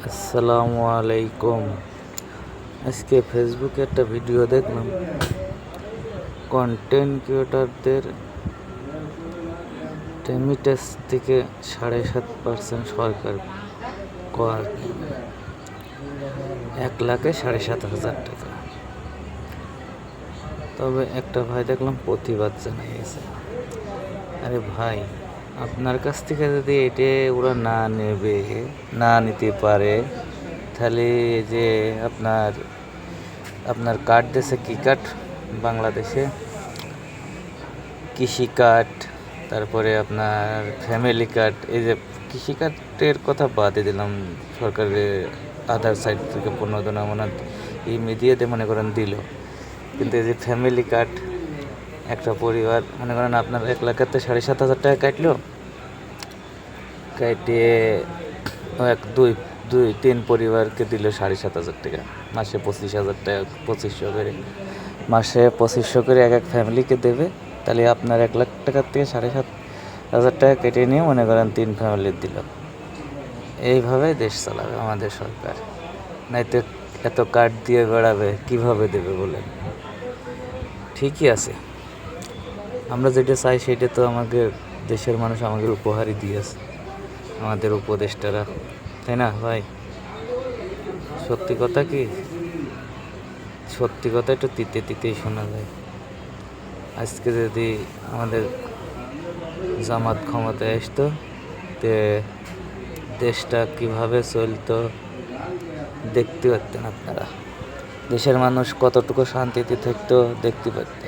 আসসালামু আলাইকুম। আজকে ফেসবুকে একটা ভিডিও দেখলাম, কন্টেন্ট ক্রিয়েটরদের রেমিটেন্স থেকে 7.5% সরকার কর, 1,00,000-এ 7,500 টাকা। তবে একটা ভাই দেখলাম প্রতিবাদ জানিয়েছে, আরে ভাই, আপনার কাছ থেকে যদি এটা ওরা না নিতে পারে, তাহলে যে আপনার কার্ড দেশে কি কার্ড, বাংলাদেশে কৃষি কার্ড, তারপরে আপনার ফ্যামিলি কার্ড, এই যে কৃষি কার্ডের কথা বাদে দিলাম, সরকারের আধার সাইট থেকে প্রণোদনা এই মিডিয়াতে মনে করেন দিল, কিন্তু এই যে ফ্যামিলি কার্ড, একটা পরিবার মনে করেন আপনার 1,00,000-তে 7,500 টাকা কাটলো, কাটিয়ে দুই তিন পরিবারকে দিল 7,500 টাকা, মাসে 25,000 টাকা, 2500 করে মাসে 2500 করে এক ফ্যামিলিকে দেবে। তাহলে আপনার 1,00,000 টাকার থেকে 7,500 টাকা কেটে নিয়ে মনে করেন 3 ফ্যামিলির দিল। এইভাবে দেশ চালাবে আমাদের সরকার, নয়তো এত কার্ড দিয়ে বেড়াবে, কিভাবে দেবে বলেন? ঠিকই আছে, আমরা যেটা চাই সেটা তো আমাদের দেশের মানুষ আমাদের উপহারই দিয়েছে, আমাদের উপদেষ্টারা, তাই না ভাই? সত্যি কথা কি, সত্যি কথা একটু তিতেই শোনা যায়। আজকে যদি আমাদের জামাত ক্ষমতায় আসতো, তে দেশটা কিভাবে চলতো দেখতে পারতেন আপনারা, দেশের মানুষ কতটুকু শান্তিতে থাকতো দেখতে পারতেন।